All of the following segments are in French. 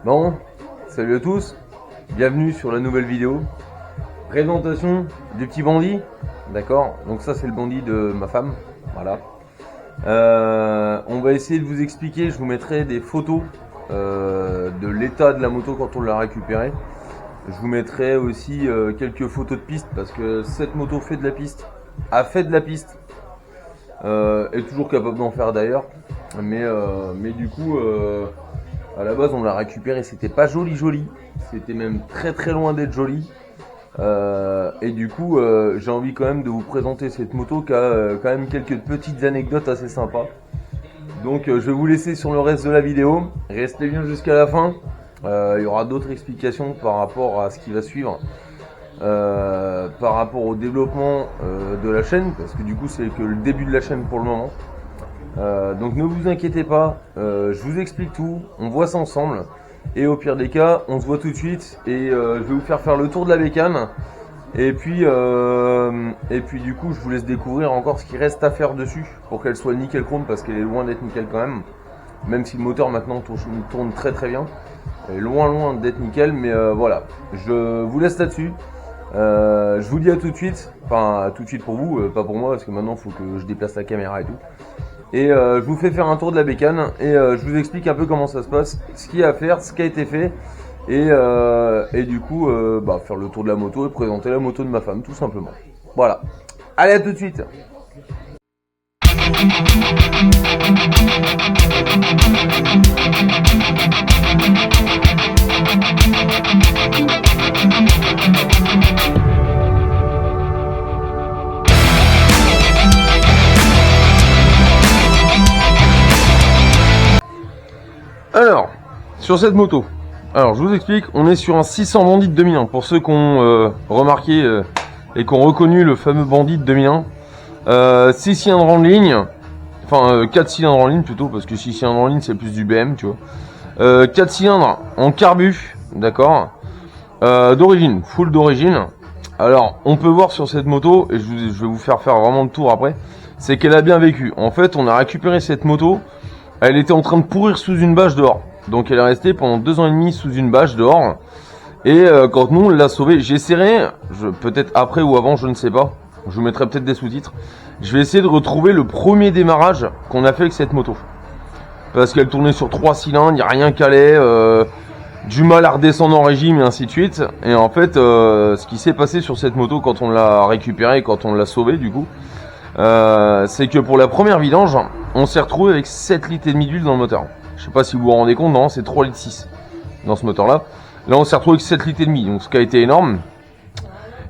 Bon, salut à tous, bienvenue sur la nouvelle vidéo. Présentation du petit bandit, d'accord. Donc ça c'est le bandit de ma femme, voilà. On va essayer de vous expliquer, je vous mettrai des photos de l'état de la moto quand on l'a récupérée. Je vous mettrai aussi quelques photos de piste parce que cette moto fait de la piste, a fait de la piste, est toujours capable d'en faire d'ailleurs. Mais du coup, à la base on l'a récupérée, c'était pas joli, c'était même très loin d'être joli. Et du coup, j'ai envie quand même de vous présenter cette moto qui a quand même quelques petites anecdotes assez sympas. Donc je vais vous laisser sur le reste de la vidéo, restez bien jusqu'à la fin. Il y aura d'autres explications par rapport à ce qui va suivre, par rapport au développement de la chaîne, parce que du coup c'est que le début de la chaîne pour le moment. Donc ne vous inquiétez pas, je vous explique tout, on voit ça ensemble. Et au pire des cas, on se voit tout de suite et je vais vous faire le tour de la bécane. Et puis du coup, je vous laisse découvrir encore ce qui reste à faire dessus pour qu'elle soit nickel chrome parce qu'elle est loin d'être nickel quand même. Même si le moteur maintenant tourne très bien. Elle est loin d'être nickel, mais voilà. Je vous laisse là-dessus. Je vous dis à tout de suite. Enfin, à tout de suite pour vous, pas pour moi parce que maintenant il faut que je déplace la caméra et tout. Et je vous fais faire un tour de la bécane et je vous explique un peu comment ça se passe, ce qu'il y a à faire, ce qui a été fait et du coup faire le tour de la moto et présenter la moto de ma femme tout simplement. Voilà, allez à tout de suite. Alors, sur cette moto, alors je vous explique, on est sur un 600 Bandit de 2001. Pour ceux qui ont remarqué et qui ont reconnu le fameux Bandit de 2001, 6 cylindres en ligne, enfin 4 cylindres en ligne plutôt, parce que 6 cylindres en ligne c'est plus du BM, tu vois. 4 cylindres en carbu, d'accord, d'origine, full d'origine. Alors, on peut voir sur cette moto, et je vais vous faire vraiment le tour après, c'est qu'elle a bien vécu. En fait, on a récupéré cette moto. Elle était en train de pourrir sous une bâche dehors. Donc elle est restée pendant 2 ans et demi sous une bâche dehors. Et quand nous on l'a sauvée, j'essaierai, peut-être après ou avant, je ne sais pas. Je vous mettrai peut-être des sous-titres. Je vais essayer de retrouver le premier démarrage qu'on a fait avec cette moto. Parce qu'elle tournait sur 3 cylindres, il n'y a rien qui allait, du mal à redescendre en régime et ainsi de suite. Et en fait, ce qui s'est passé sur cette moto quand on l'a récupérée, quand on l'a sauvée du coup, c'est que pour la première vidange, on s'est retrouvé avec 7 litres et demi d'huile dans le moteur. Je sais pas si vous vous rendez compte, non, c'est 3 litres 6 dans ce moteur là. Là on s'est retrouvé avec 7 litres et demi, donc ce qui a été énorme.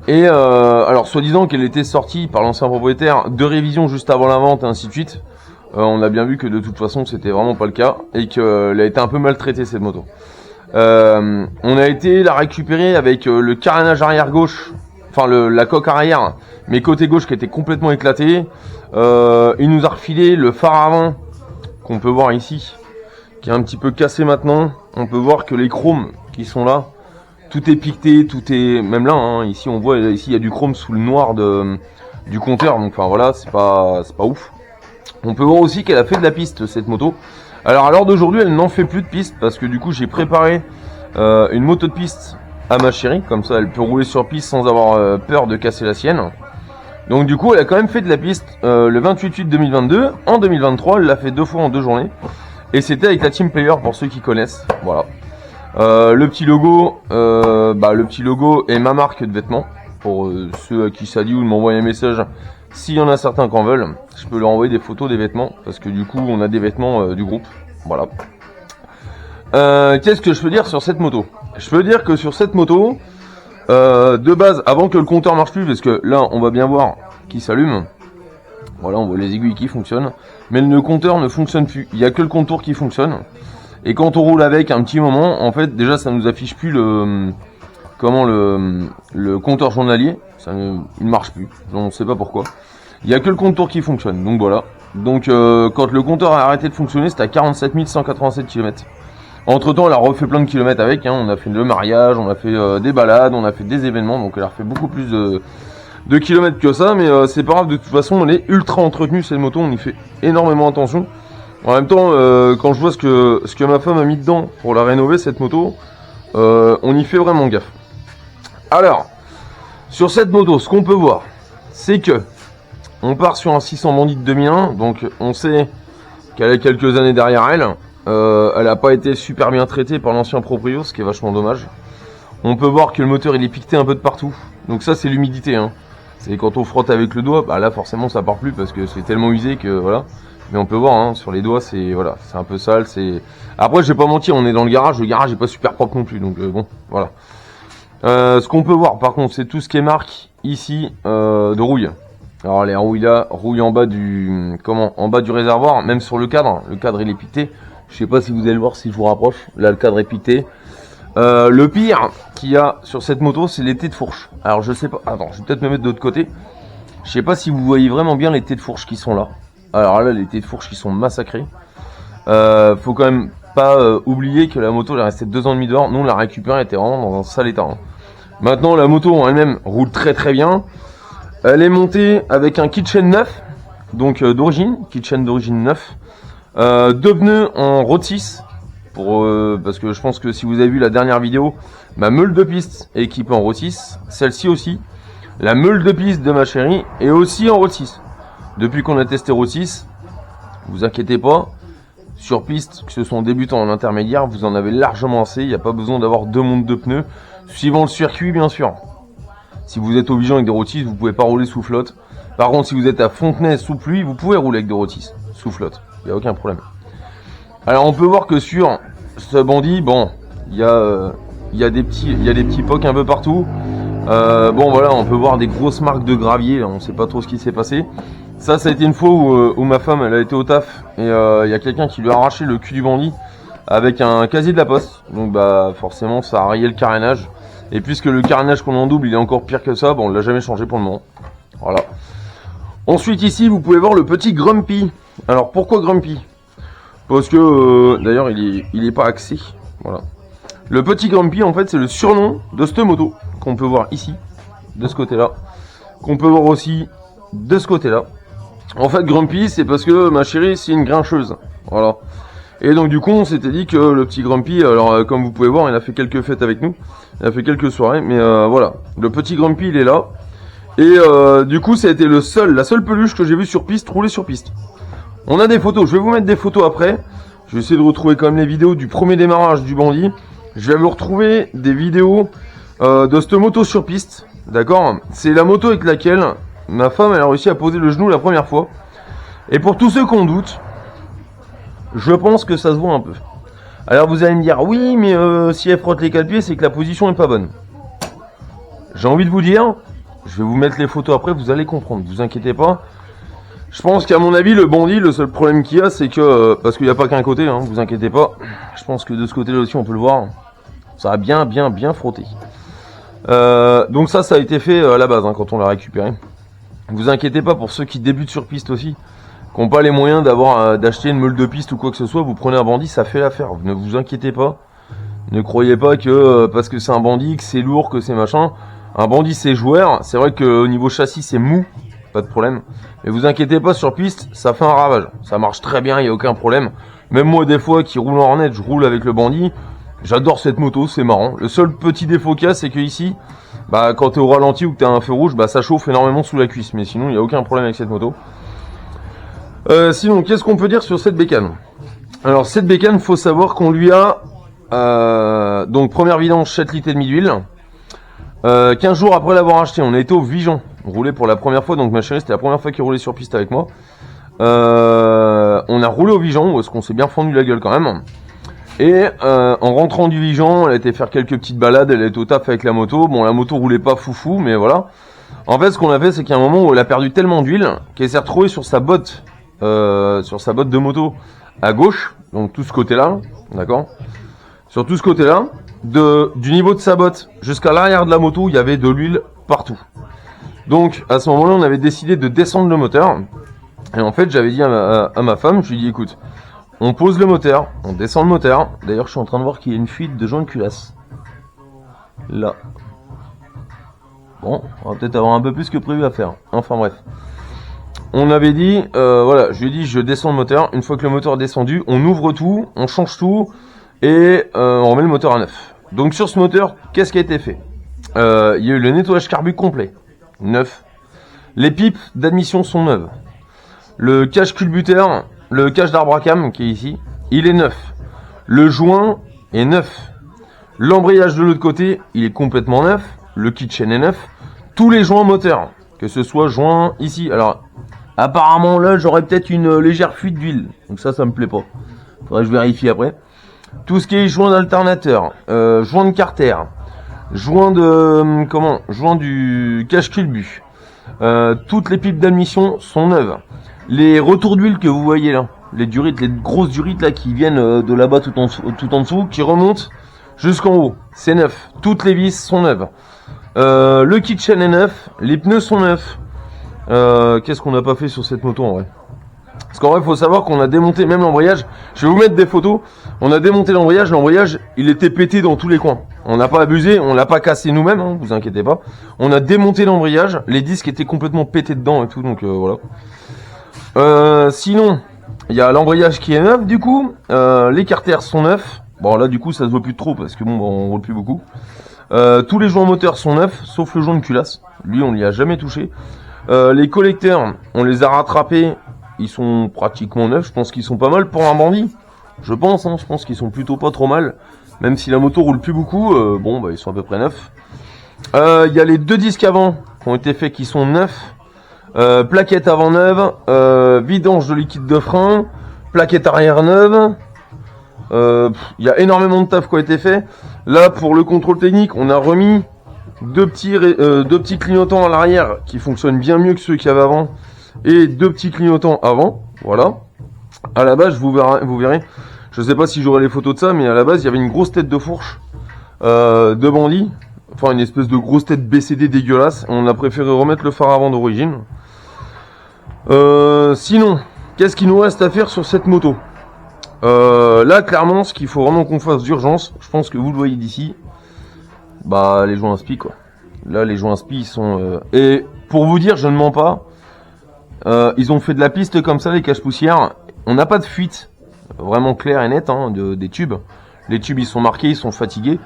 Et alors soi-disant qu'elle était sortie par l'ancien propriétaire de révision juste avant la vente et ainsi de suite. On a bien vu que de toute façon c'était vraiment pas le cas et qu'elle a été un peu maltraitée cette moto. On a été la récupérer avec le carénage arrière gauche, enfin la coque arrière, mais côté gauche qui était complètement éclaté. Il nous a refilé le phare avant qu'on peut voir ici, qui est un petit peu cassé maintenant. On peut voir que les chromes qui sont là, tout est piqueté, tout est même là. Hein, ici on voit, ici il y a du chrome sous le noir du compteur. Donc enfin voilà, c'est pas ouf. On peut voir aussi qu'elle a fait de la piste cette moto. Alors à l'heure d'aujourd'hui, elle n'en fait plus de piste parce que du coup j'ai préparé une moto de piste à ma chérie, comme ça elle peut rouler sur piste sans avoir peur de casser la sienne. Donc du coup elle a quand même fait de la piste le 28 2022, en 2023 elle l'a fait 2 fois en 2 journées. Et c'était avec la Team Player pour ceux qui connaissent, voilà. Le petit logo est ma marque de vêtements, pour ceux à qui ça dit ou de m'envoyer un message. S'il y en a certains qui en veulent, je peux leur envoyer des photos des vêtements, parce que du coup on a des vêtements du groupe, voilà. Qu'est-ce que je peux dire sur cette moto? Je peux dire que sur cette moto, de base, avant que le compteur marche plus, parce que là on va bien voir qu'il s'allume, voilà, on voit les aiguilles qui fonctionnent, mais le compteur ne fonctionne plus, il n'y a que le contour qui fonctionne. Et quand on roule avec un petit moment, en fait déjà ça nous affiche plus le compteur journalier, il ne marche plus, on ne sait pas pourquoi. Il n'y a que le compteur qui fonctionne, donc voilà. Donc quand le compteur a arrêté de fonctionner, c'était à 47 187 km. Entre temps elle a refait plein de kilomètres avec, hein. On a fait le mariage, on a fait des balades, on a fait des événements, donc elle a refait beaucoup plus de kilomètres que ça, mais c'est pas grave, de toute façon elle est ultra entretenue cette moto, on y fait énormément attention. En même temps, quand je vois ce que ma femme a mis dedans pour la rénover cette moto, on y fait vraiment gaffe. Alors, sur cette moto, ce qu'on peut voir, c'est que on part sur un 600 Bandit de 2001, donc on sait qu'elle a quelques années derrière elle. Elle n'a pas été super bien traitée par l'ancien proprio, ce qui est vachement dommage. On peut voir que le moteur il est piqueté un peu de partout, donc ça c'est l'humidité, hein. C'est quand on frotte avec le doigt, bah là forcément ça part plus parce que c'est tellement usé que voilà. Mais on peut voir, hein, sur les doigts c'est voilà, c'est un peu sale. C'est après je vais pas mentir, on est dans le garage est pas super propre non plus, donc bon voilà. Ce qu'on peut voir par contre c'est tout ce qui est marque ici de rouille. Alors les rouilles là, rouille en bas du en bas du réservoir, même sur le cadre il est piqueté. Je sais pas si vous allez le voir si je vous rapproche. Là le cadre est piqueté. Le pire qu'il y a sur cette moto, c'est les têtes de fourche. Alors je sais pas, attends, je vais peut-être me mettre de l'autre côté. Je sais pas si vous voyez vraiment bien les têtes de fourche qui sont là. Alors là, les têtes de fourche qui sont massacrées. Faut quand même pas oublier que la moto elle est restée 2 ans et demi dehors. Nous on l'a récupérée, elle était vraiment dans un sale état, hein. Maintenant la moto en elle-même roule très très bien. Elle est montée avec un kitchen neuf, donc d'origine, kitchen d'origine neuf. 2 pneus en Road 6. Parce que je pense que si vous avez vu la dernière vidéo, ma meule de piste est équipée en Road 6, celle-ci aussi. La meule de piste de ma chérie est aussi en Road 6. Depuis qu'on a testé Road 6, vous inquiétez pas, sur piste, que ce soit en débutant ou en intermédiaire, vous en avez largement assez, il n'y a pas besoin d'avoir 2 montes de pneus, suivant le circuit bien sûr. Si vous êtes au Vigan avec des Road 6, vous pouvez pas rouler sous flotte. Par contre, si vous êtes à Fontenay sous pluie, vous pouvez rouler avec des Road 6 sous flotte, il n'y a aucun problème. Alors on peut voir que sur ce bandit, bon, il y a des petits pocs un peu partout. Bon voilà, on peut voir des grosses marques de gravier, là, on sait pas trop ce qui s'est passé. Ça a été une fois où ma femme elle a été au taf et il y a quelqu'un qui lui a arraché le cul du bandit avec un casier de la poste. Donc bah forcément ça a rayé le carénage. Et puisque le carénage qu'on en double il est encore pire que ça, bon on l'a jamais changé pour le moment. Voilà. Ensuite ici vous pouvez voir le petit Grumpy. Alors pourquoi Grumpy ? Parce que d'ailleurs il est pas axé. Voilà. Le petit Grumpy en fait c'est le surnom de cette moto qu'on peut voir ici, de ce côté là, qu'on peut voir aussi de ce côté là. En fait Grumpy c'est parce que ma chérie c'est une grincheuse. Voilà. Et donc du coup on s'était dit que le petit Grumpy, alors comme vous pouvez voir il a fait quelques fêtes avec nous, il a fait quelques soirées, mais voilà. Le petit Grumpy il est là. Et du coup ça a été la seule peluche que j'ai vue sur piste, rouler sur piste. On a des photos, je vais vous mettre des photos après. Je vais essayer de retrouver quand même les vidéos du premier démarrage du bandit. Je vais vous retrouver des vidéos de cette moto sur piste. D'accord ? C'est la moto avec laquelle ma femme elle a réussi à poser le genou la première fois. Et pour tous ceux qui en doutent, je pense que ça se voit un peu. Alors vous allez me dire, oui mais si elle frotte les 4 pieds, c'est que la position est pas bonne. J'ai envie de vous dire, je vais vous mettre les photos après, vous allez comprendre, vous inquiétez pas. Je pense qu'à mon avis, le bandit, le seul problème qu'il y a, c'est que, parce qu'il n'y a pas qu'un côté, hein, vous inquiétez pas. Je pense que de ce côté-là aussi, on peut le voir. Ça a bien frotté. Donc ça a été fait à la base, hein, quand on l'a récupéré. Vous inquiétez pas pour ceux qui débutent sur piste aussi, qui n'ont pas les moyens d'acheter une meule de piste ou quoi que ce soit, vous prenez un bandit, ça fait l'affaire. Ne vous inquiétez pas. Ne croyez pas que parce que c'est un bandit, que c'est lourd, que c'est machin. Un bandit, c'est joueur. C'est vrai qu'au niveau châssis, c'est mou. Pas de problème. Mais vous inquiétez pas, sur piste, ça fait un ravage. Ça marche très bien, il n'y a aucun problème. Même moi, des fois, qui roule en Hornet, je roule avec le bandit. J'adore cette moto, c'est marrant. Le seul petit défaut qu'il y a, c'est que ici, bah, quand t'es au ralenti ou que t'as un feu rouge, bah, ça chauffe énormément sous la cuisse. Mais sinon, il n'y a aucun problème avec cette moto. Sinon, qu'est-ce qu'on peut dire sur cette bécane ? Alors, cette bécane, faut savoir qu'on lui a, donc, première vidange, 7 litres et demi d'huile. 15 jours après l'avoir acheté, on a été au Vigan, roulé pour la première fois, donc ma chérie c'était la première fois qu'il roulait sur piste avec moi. On a roulé au Vigan, parce qu'on s'est bien fendu la gueule quand même. Et en rentrant du Vigan, elle a été faire quelques petites balades, elle a été au taf avec la moto. Bon, la moto roulait pas foufou, mais voilà. En fait, ce qu'on a fait, c'est qu'il y a un moment où elle a perdu tellement d'huile qu'elle s'est retrouvée sur sa botte de moto à gauche, donc tout ce côté-là, d'accord ? Sur tout ce côté-là, du niveau de sa botte jusqu'à l'arrière de la moto, il y avait de l'huile partout. Donc, à ce moment-là, on avait décidé de descendre le moteur. Et en fait, j'avais dit à ma femme, je lui ai dit, écoute, on pose le moteur, on descend le moteur. D'ailleurs, je suis en train de voir qu'il y a une fuite de joint de culasse. Là. Bon, on va peut-être avoir un peu plus que prévu à faire. Enfin bref. On avait dit, voilà, je lui ai dit, je descends le moteur. Une fois que le moteur est descendu, on ouvre tout, on change tout et on remet le moteur à neuf. Donc sur ce moteur, qu'est-ce qui a été fait? Il y a eu le nettoyage carbu complet, neuf. Les pipes d'admission sont neuves. Le cache culbuteur, le cache d'arbre à cam qui est ici, il est neuf. Le joint est neuf. L'embrayage de l'autre côté, il est complètement neuf. Le kitchen est neuf. Tous les joints moteurs, que ce soit joint ici. Alors, apparemment là, j'aurais peut-être une légère fuite d'huile. Donc ça me plaît pas. Faudrait que je vérifie après. Tout ce qui est joint d'alternateur, joint de carter, joint de joint du cache culbu. Toutes les pipes d'admission sont neuves. Les retours d'huile que vous voyez là, les durites, les grosses durites là qui viennent de là-bas tout en dessous, qui remontent jusqu'en haut, c'est neuf. Toutes les vis sont neuves. Le kitchen est neuf, les pneus sont neufs. Qu'est-ce qu'on n'a pas fait sur cette moto en vrai? Parce qu'en vrai, il faut savoir qu'on a démonté même l'embrayage. Je vais vous mettre des photos. On a démonté l'embrayage. L'embrayage, il était pété dans tous les coins. On n'a pas abusé, on l'a pas cassé nous-mêmes, hein, vous inquiétez pas. On a démonté l'embrayage. Les disques étaient complètement pétés dedans et tout, donc voilà. Sinon, il y a l'embrayage qui est neuf, du coup. Les carters sont neufs. Bon, là, du coup, ça se voit plus trop parce que bon, on roule plus beaucoup. Tous les joints moteurs sont neufs, sauf le joint de culasse. Lui, on n'y a jamais touché. Les collecteurs, on les a rattrapés. Ils sont pratiquement neufs. Je pense qu'ils sont pas mal pour un bandit. Je pense qu'ils sont plutôt pas trop mal. Même si la moto roule plus beaucoup, bon, bah, ils sont à peu près neufs. Il y a les deux disques avant qui ont été faits qui sont neufs. Plaquette avant neuve. Vidange de liquide de frein. Plaquette arrière neuve. Il y a énormément de taf qui a été fait. Là, pour le contrôle technique, on a remis deux petits clignotants à l'arrière qui fonctionnent bien mieux que ceux qu'il y avait avant. Et deux petits clignotants avant, voilà. À la base, vous verrez. Je sais pas si j'aurai les photos de ça, mais à la base, il y avait une grosse tête de fourche de bandit. Enfin, une espèce de grosse tête BCD dégueulasse. On a préféré remettre le phare avant d'origine. Sinon, qu'est-ce qu'il nous reste à faire sur cette moto? Là, clairement, ce qu'il faut vraiment qu'on fasse d'urgence, je pense que vous le voyez d'ici, bah, les joints spi, quoi. Là, les joints spi, ils sont... Et pour vous dire, je ne mens pas, ils ont fait de la piste comme ça, les cache-poussières. On n'a pas de fuite vraiment claire et nette hein, des tubes. Les tubes, ils sont marqués, ils sont fatigués.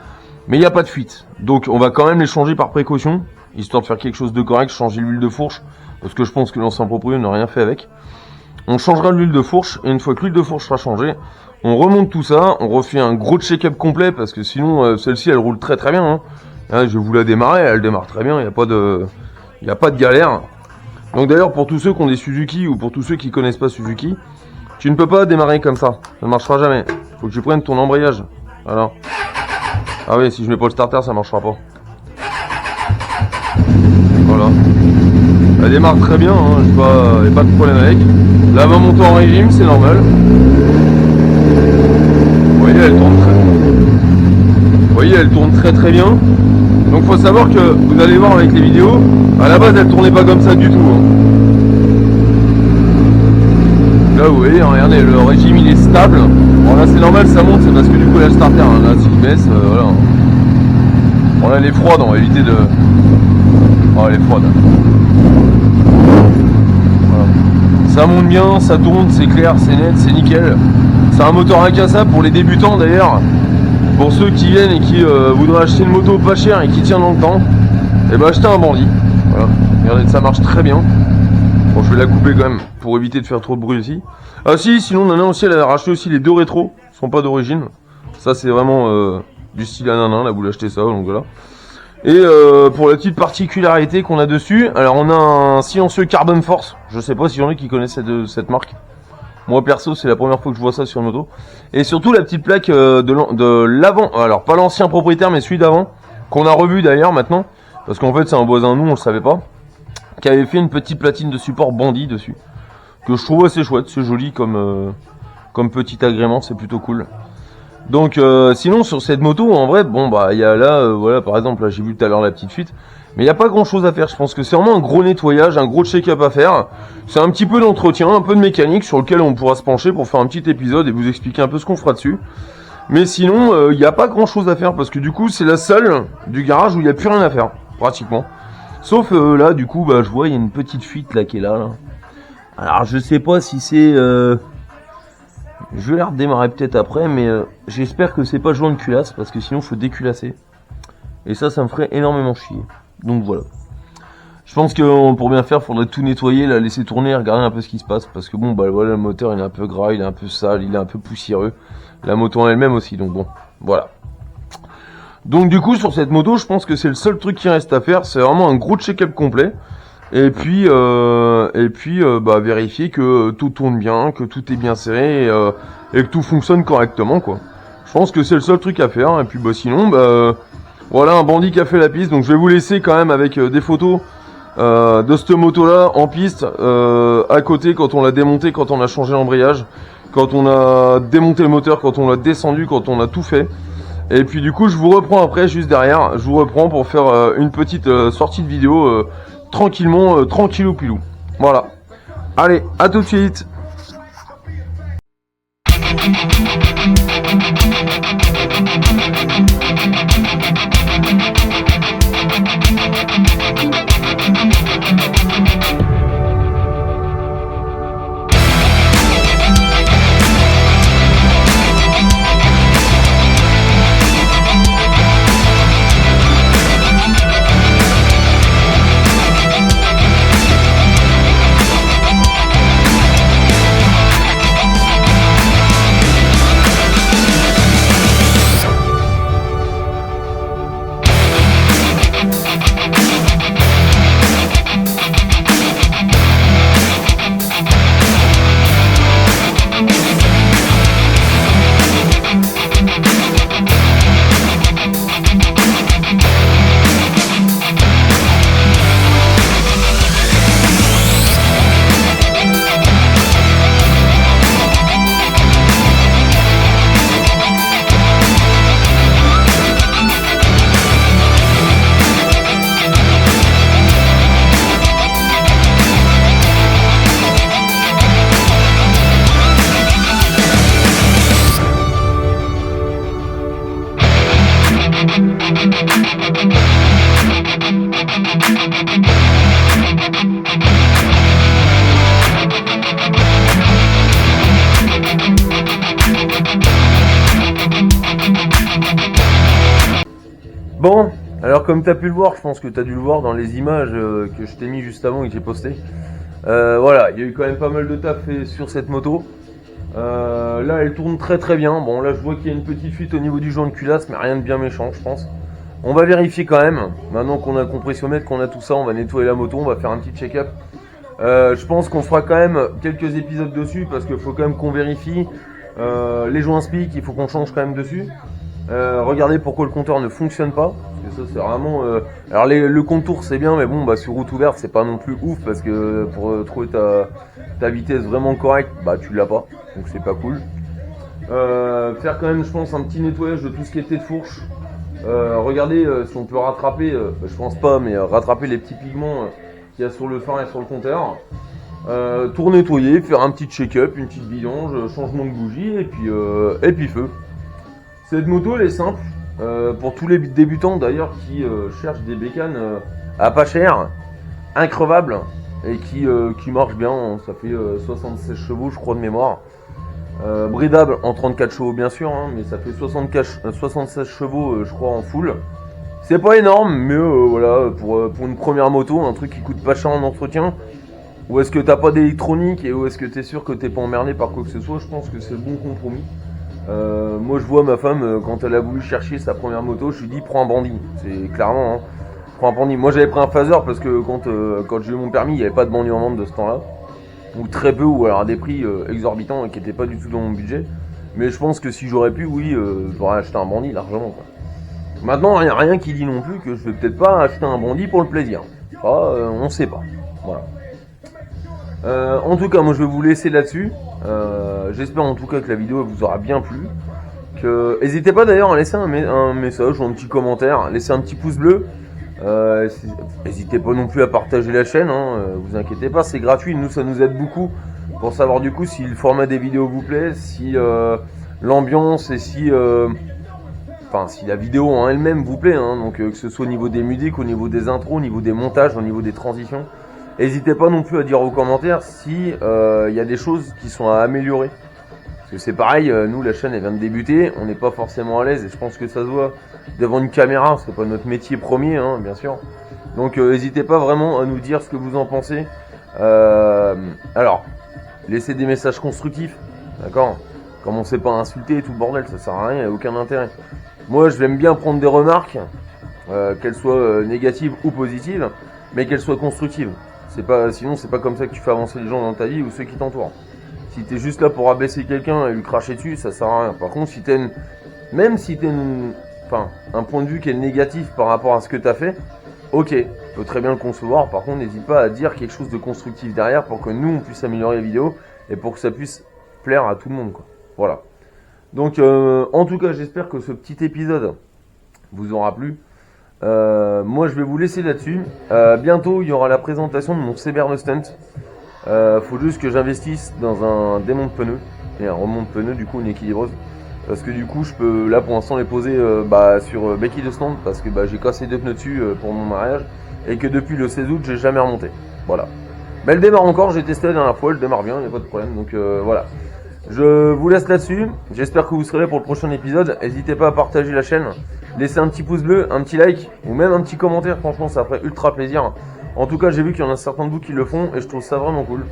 Mais il n'y a pas de fuite. Donc, on va quand même les changer par précaution, histoire de faire quelque chose de correct, changer l'huile de fourche. Parce que je pense que l'ancien propriétaire n'a rien fait avec. On changera l'huile de fourche. Et une fois que l'huile de fourche sera changée, on remonte tout ça. On refait un gros check-up complet. Parce que sinon, celle-ci, elle roule très très bien. Hein. Là, je vais vous la démarrer. Elle démarre très bien. Il n'y a pas de galère. Donc d'ailleurs, pour tous ceux qui ont des Suzuki ou pour tous ceux qui connaissent pas Suzuki, tu ne peux pas démarrer comme ça. Ça ne marchera jamais. Faut que tu prennes ton embrayage. Voilà. Ah oui, si je mets pas le starter, ça marchera pas. Voilà. Elle démarre très bien, hein. Il n'y a pas de problème avec. Là, elle va monter en régime, c'est normal. Vous voyez, elle tourne très très bien. Donc faut savoir que, vous allez voir avec les vidéos, à la base elle tournait pas comme ça du tout. Hein. Là vous voyez, regardez, le régime il est stable. Bon là c'est normal, ça monte, c'est parce que du coup là le starter, hein, là s'il baisse, voilà. Bon là elle est froide, on va éviter de... Oh elle est froide. Voilà. Ça monte bien, ça tourne, c'est clair, c'est net, c'est nickel. C'est un moteur incassable pour les débutants d'ailleurs. Pour ceux qui viennent et qui voudraient acheter une moto pas chère et qui tient dans le temps, et ben achetez un bandit. Voilà. Regardez, ça marche très bien. Bon, je vais la couper quand même pour éviter de faire trop de bruit aussi. Ah si, sinon Nana aussi, elle a racheté aussi les deux rétros, ils sont pas d'origine. Ça c'est vraiment du style à Nana, là vous l'achetez ça, donc voilà. Et pour la petite particularité qu'on a dessus, alors on a un silencieux Carbon Force. Je sais pas s'il y en a qui connaissent cette marque. Moi perso c'est la première fois que je vois ça sur une moto. Et surtout la petite plaque de l'avant, alors pas l'ancien propriétaire mais celui d'avant, qu'on a revu d'ailleurs maintenant, parce qu'en fait c'est un voisin nous, on le savait pas, qui avait fait une petite platine de support bandit dessus, que je trouve assez chouette, c'est joli comme petit agrément, c'est plutôt cool. Donc sinon sur cette moto en vrai, bon bah il y a là, voilà par exemple, là j'ai vu tout à l'heure la petite fuite. Mais il n'y a pas grand chose à faire, je pense que c'est vraiment un gros nettoyage, un gros check-up à faire. C'est un petit peu d'entretien, un peu de mécanique sur lequel on pourra se pencher pour faire un petit épisode et vous expliquer un peu ce qu'on fera dessus. Mais sinon, il n'y a pas grand chose à faire parce que du coup c'est la seule du garage où il n'y a plus rien à faire, pratiquement. Sauf là, du coup, bah, je vois, il y a une petite fuite là qui est là. Alors, je sais pas si c'est... Je vais la redémarrer peut-être après, mais j'espère que c'est pas joint de culasse, parce que sinon, faut déculasser. Et ça me ferait énormément chier. Donc voilà. Je pense que pour bien faire, faudrait tout nettoyer, la laisser tourner et regarder un peu ce qui se passe. Parce que bon, bah voilà, le moteur, il est un peu gras, il est un peu sale, il est un peu poussiéreux. La moto en elle-même aussi, donc bon, voilà. Donc du coup, sur cette moto, je pense que c'est le seul truc qui reste à faire. C'est vraiment un gros check-up complet. Et puis bah, vérifier que tout tourne bien, que tout est bien serré et que tout fonctionne correctement, quoi. Je pense que c'est le seul truc à faire. Et puis bah sinon, bah voilà un bandit qui a fait la piste. Donc je vais vous laisser quand même avec des photos de cette moto-là en piste, à côté quand on l'a démonté, quand on a changé l'embrayage, quand on a démonté le moteur, quand on l'a descendu, quand on a tout fait. Et puis du coup, je vous reprends après, juste derrière. Je vous reprends pour faire une petite sortie de vidéo. Tranquillement, tranquillou pilou. Voilà. Allez, à tout de suite. Bon, alors comme tu as pu le voir, je pense que tu as dû le voir dans les images que je t'ai mis juste avant et que j'ai posté. Voilà, il y a eu quand même pas mal de taf fait sur cette moto. Là, elle tourne très très bien. Bon, là, je vois qu'il y a une petite fuite au niveau du joint de culasse, mais rien de bien méchant, je pense. On va vérifier quand même. Maintenant qu'on a le compressiomètre, qu'on a tout ça, on va nettoyer la moto, on va faire un petit check-up. Je pense qu'on fera quand même quelques épisodes dessus parce qu'il faut quand même qu'on vérifie les joints spic, il faut qu'on change quand même dessus. Regardez pourquoi le compteur ne fonctionne pas. Parce que ça c'est vraiment. Alors le contour c'est bien, mais bon bah sur route ouverte c'est pas non plus ouf parce que pour trouver ta vitesse vraiment correcte, bah tu l'as pas, donc c'est pas cool. Faire quand même je pense un petit nettoyage de tout ce qui était de fourche. Regardez si on peut rattraper, je pense pas, mais rattraper les petits pigments qu'il y a sur le phare et sur le compteur. Tout nettoyer, faire un petit check-up, une petite vidange, changement de bougie et puis feu. Cette moto elle est simple, pour tous les débutants d'ailleurs qui cherchent des bécanes à pas cher, increvables et qui marchent bien. Ça fait 76 chevaux je crois de mémoire, bridable en 34 chevaux bien sûr, hein, mais ça fait 76 chevaux je crois en full. C'est pas énorme, mais voilà, pour une première moto, un truc qui coûte pas cher en entretien, où est-ce que t'as pas d'électronique et où est-ce que t'es sûr que t'es pas emmerdé par quoi que ce soit, je pense que c'est le bon compromis. Moi je vois ma femme quand elle a voulu chercher sa première moto, je lui dis prends un bandit, c'est clairement, hein, prends un bandit. Moi j'avais pris un phaser parce que quand j'ai eu mon permis il n'y avait pas de bandit en vente de ce temps là, ou très peu, ou alors à des prix exorbitants et qui n'étaient pas du tout dans mon budget. Mais je pense que si j'aurais pu, oui, j'aurais acheté un bandit largement quoi. Maintenant il n'y a rien qui dit non plus que je vais peut-être pas acheter un bandit pour le plaisir, on sait pas, voilà. En tout cas moi je vais vous laisser là-dessus. J'espère en tout cas que la vidéo vous aura bien plu. N'hésitez pas d'ailleurs à laisser un message ou un petit commentaire, laissez un petit pouce bleu. N'hésitez pas non plus à partager la chaîne, hein, vous inquiétez pas, c'est gratuit, nous ça nous aide beaucoup pour savoir du coup si le format des vidéos vous plaît, si l'ambiance et si enfin si la vidéo en elle-même vous plaît, hein, donc que ce soit au niveau des musiques, au niveau des intros, au niveau des montages, au niveau des transitions. N'hésitez pas non plus à dire aux commentaires si y a des choses qui sont à améliorer. Parce que c'est pareil, nous la chaîne elle vient de débuter, on n'est pas forcément à l'aise et je pense que ça se voit devant une caméra, c'est pas notre métier premier, hein, bien sûr. Donc n'hésitez pas vraiment à nous dire ce que vous en pensez. Alors, laissez des messages constructifs, d'accord? Commencez pas à insulter et tout le bordel, ça sert à rien, il n'y a aucun intérêt. Moi je l'aime bien prendre des remarques, qu'elles soient négatives ou positives, mais qu'elles soient constructives. Sinon c'est pas comme ça que tu fais avancer les gens dans ta vie ou ceux qui t'entourent. Si t'es juste là pour abaisser quelqu'un et lui cracher dessus, ça sert à rien. Par contre, même si t'as un point de vue qui est négatif par rapport à ce que t'as fait, ok, je peux très bien le concevoir. Par contre, n'hésite pas à dire quelque chose de constructif derrière pour que nous on puisse améliorer la vidéo et pour que ça puisse plaire à tout le monde, quoi. Voilà. Donc, en tout cas, j'espère que ce petit épisode vous aura plu. Moi, je vais vous laisser là-dessus. Bientôt, il y aura la présentation de mon CBR de stunt. Faut juste que j'investisse dans un démont de pneus et un remont de pneus, du coup une équilibreuse, parce que du coup je peux là pour l'instant les poser sur béquille de stand, parce que j'ai cassé 2 pneus dessus pour mon mariage et que depuis le 16 août j'ai jamais remonté. Voilà, mais elle démarre encore, j'ai testé la dernière fois, elle démarre bien, il n'y a pas de problème. Donc voilà, je vous laisse là-dessus. J'espère que vous serez là pour le prochain épisode. N'hésitez pas à partager la chaîne, laisser un petit pouce bleu, un petit like ou même un petit commentaire, franchement ça ferait ultra plaisir. En tout cas, j'ai vu qu'il y en a certains de vous qui le font et je trouve ça vraiment cool.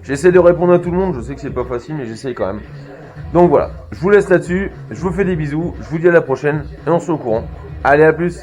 J'essaie de répondre à tout le monde, je sais que c'est pas facile mais j'essaye quand même. Donc voilà, je vous laisse là-dessus, je vous fais des bisous, je vous dis à la prochaine et on se tient au courant. Allez, à plus!